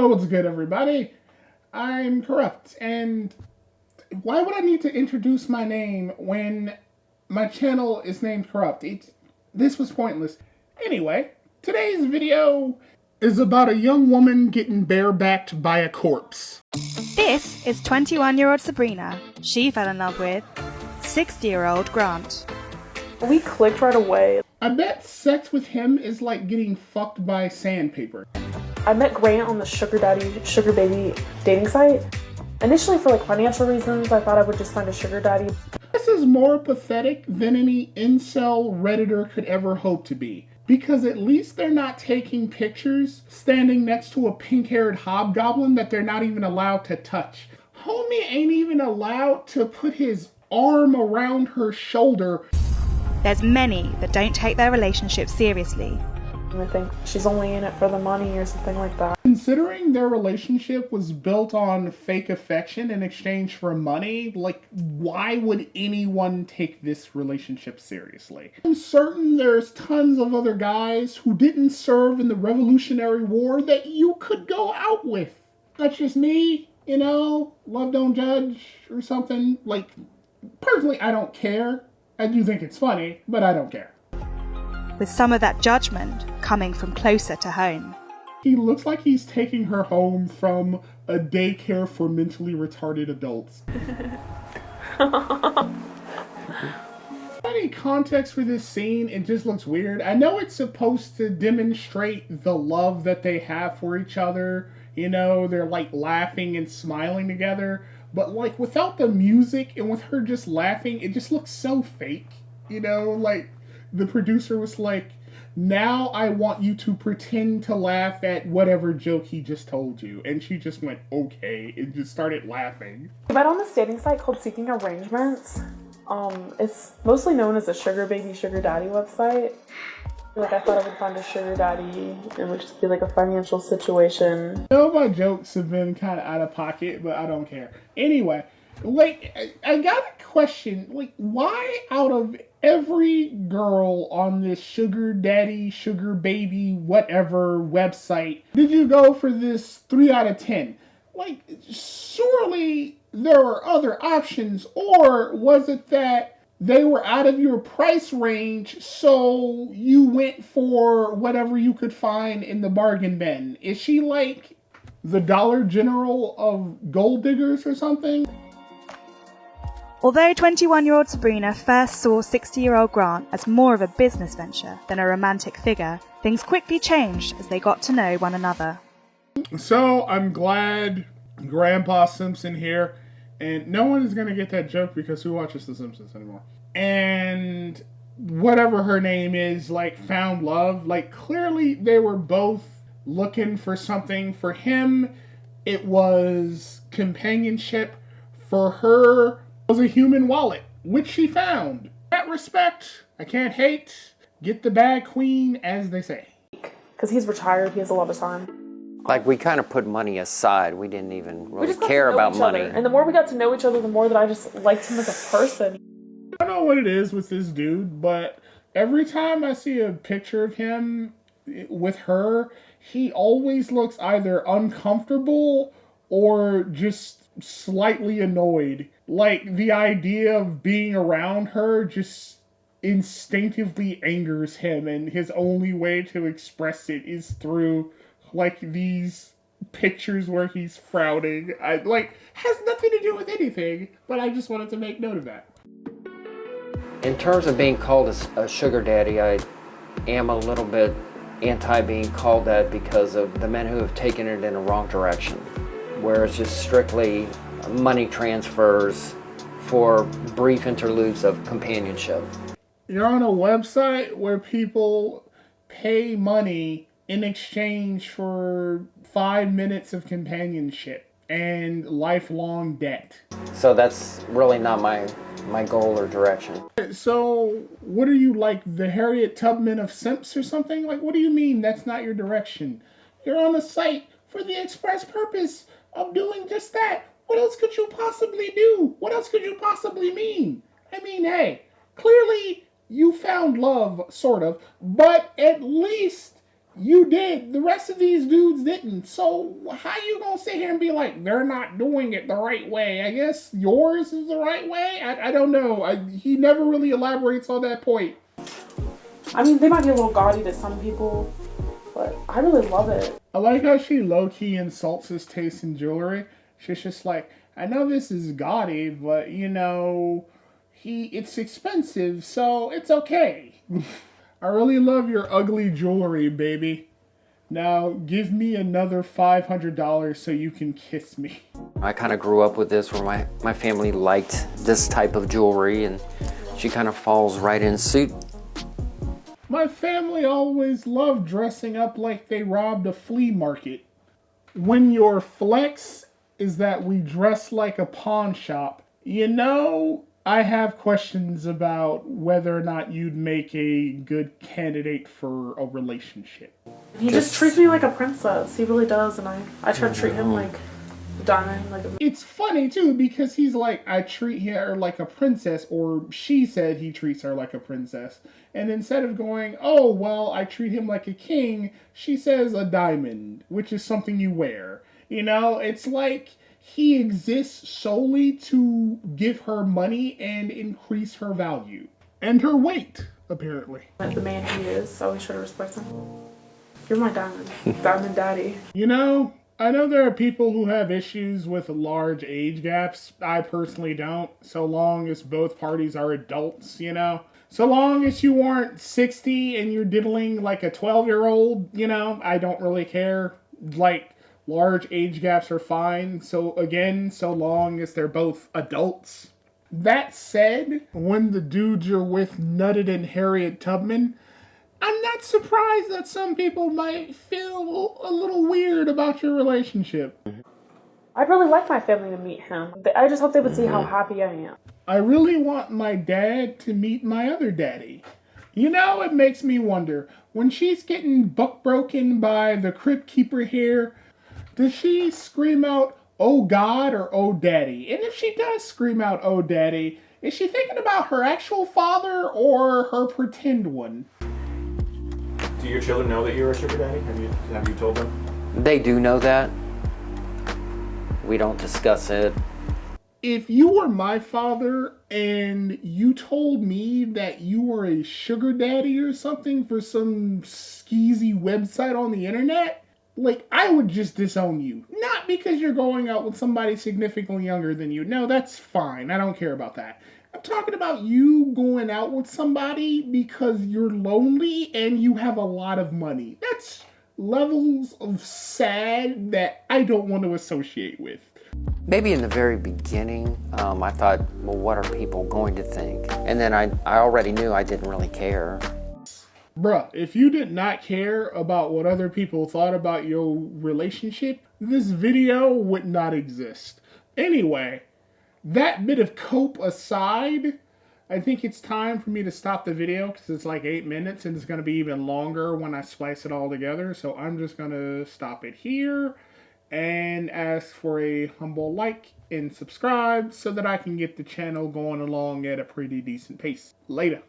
Yo, what's good, everybody? I'm Corrupt, and why would I need to introduce my name when my channel is named Corrupt? This was pointless. Anyway, today's video is about a young woman getting barebacked by a corpse. This is 21-year-old Sabrina. She fell in love with 60-year-old Grant. We clicked right away. I bet sex with him is like getting fucked by sandpaper. I met Grant on the Sugar Daddy, Sugar Baby dating site. Initially for financial reasons, I thought I would just find a sugar daddy. This is more pathetic than any incel Redditor could ever hope to be. Because at least they're not taking pictures standing next to a pink-haired hobgoblin that they're not even allowed to touch. Homie ain't even allowed to put his arm around her shoulder. There's many that don't take their relationship seriously. And I think she's only in it for the money or something like that. Considering their relationship was built on fake affection in exchange for money, why would anyone take this relationship seriously? I'm certain there's tons of other guys who didn't serve in the Revolutionary War that you could go out with. That's just me, love don't judge or something. Personally, I don't care. I do think it's funny, but I don't care. With some of that judgment coming from closer to home. He looks like he's taking her home from a daycare for mentally retarded adults. Any context for this scene, it just looks weird. I know it's supposed to demonstrate the love that they have for each other. They're laughing and smiling together. But without the music and with her just laughing, it just looks so fake. The producer was like, now I want you to pretend to laugh at whatever joke he just told you. And she just went, okay, and just started laughing. I met on this dating site called Seeking Arrangements. It's mostly known as a Sugar Baby, Sugar Daddy website. I thought I would find a sugar daddy. It would just be a financial situation. My jokes have been kind of out of pocket, but I don't care. Anyway, I got a question. Why out of every girl on this sugar daddy, sugar baby, whatever website did you go for this 3 out of 10? Surely there were other options, or was it that they were out of your price range, so you went for whatever you could find in the bargain bin? Is she the Dollar General of gold diggers or something? Although 21-year-old Sabrina first saw 60-year-old Grant as more of a business venture than a romantic figure, things quickly changed as they got to know one another. So I'm glad Grandpa Simpson here, and no one is going to get that joke because who watches The Simpsons anymore? And whatever her name is, found love. Clearly they were both looking for something. For him, it was companionship. For her, it was a human wallet, which she found. In that respect, I can't hate. Get the bag, queen, as they say. Because he's retired, he has a lot of time. We kind of put money aside. We didn't even really just got care to know about each money. other. And the more we got to know each other, the more that I just liked him as a person. I don't know what it is with this dude, but every time I see a picture of him with her, he always looks either uncomfortable or just slightly annoyed. The idea of being around her just instinctively angers him, and his only way to express it is through these pictures where he's frowning. Has nothing to do with anything, but I just wanted to make note of that. In terms of being called a sugar daddy, I am a little bit anti being called that because of the men who have taken it in a wrong direction, where it's just strictly money transfers for brief interludes of companionship. You're on a website where people pay money in exchange for 5 minutes of companionship and lifelong debt. So that's really not my goal or direction. So what are you, the Harriet Tubman of simps or something? What do you mean that's not your direction? You're on a site for the express purpose of doing just that. What else could you possibly do? What else could you possibly mean? Hey, clearly you found love, sort of, but at least You did. The rest of these dudes didn't. So how you gonna sit here and be like, they're not doing it the right way? I guess yours is the right way? I don't know. He never really elaborates on that point. I mean, they might be a little gaudy to some people, but I really love it. I like how she low-key insults his taste in jewelry. She's just like, I know this is gaudy, but you know, it's expensive, so it's okay. I really love your ugly jewelry, baby. Now give me another $500 so you can kiss me. I kind of grew up with this where my family liked this type of jewelry, and she kind of falls right in suit. My family always loved dressing up like they robbed a flea market. When your flex is that we dress like a pawn shop, you know, I have questions about whether or not you'd make a good candidate for a relationship. He just treats me like a princess. He really does, and I try to treat him like a diamond, like a... It's funny too because he's like, I treat her like a princess, or she said he treats her like a princess. And instead of going, oh, well, I treat him like a king, she says a diamond, which is something you wear. You know, it's like he exists solely to give her money and increase her value. And her weight, apparently. The man he is, so we should respect him. You're my diamond. Diamond daddy. You know, I know there are people who have issues with large age gaps. I personally don't, so long as both parties are adults, you know. So long as you aren't 60 and you're diddling like a 12-year-old, you know, I don't really care. Like, large age gaps are fine. So again, so long as they're both adults. That said, when the dudes you're with nutted in Harriet Tubman, I'm not surprised that some people might feel a little weird about your relationship. I'd really like my family to meet him. I just hope they would see how happy I am. I really want my dad to meet my other daddy. You know, it makes me wonder, when she's getting buck broken by the crypt keeper here, does she scream out, oh God, or oh daddy? And if she does scream out, oh daddy, is she thinking about her actual father or her pretend one? Do your children know that you're a sugar daddy? Have you told them? They do know that. We don't discuss it. If you were my father and you told me that you were a sugar daddy or something for some skeezy website on the internet, like, I would just disown you. Not because you're going out with somebody significantly younger than you. No, that's fine. I don't care about that. I'm talking about you going out with somebody because you're lonely and you have a lot of money. That's levels of sad that I don't want to associate with. Maybe in the very beginning, I thought, well, what are people going to think? And then I already knew I didn't really care. Bruh, if you did not care about what other people thought about your relationship, this video would not exist. Anyway, that bit of cope aside, I think it's time for me to stop the video because it's like 8 minutes and it's going to be even longer when I splice it all together. So I'm just going to stop it here and ask for a humble like and subscribe so that I can get the channel going along at a pretty decent pace. Later.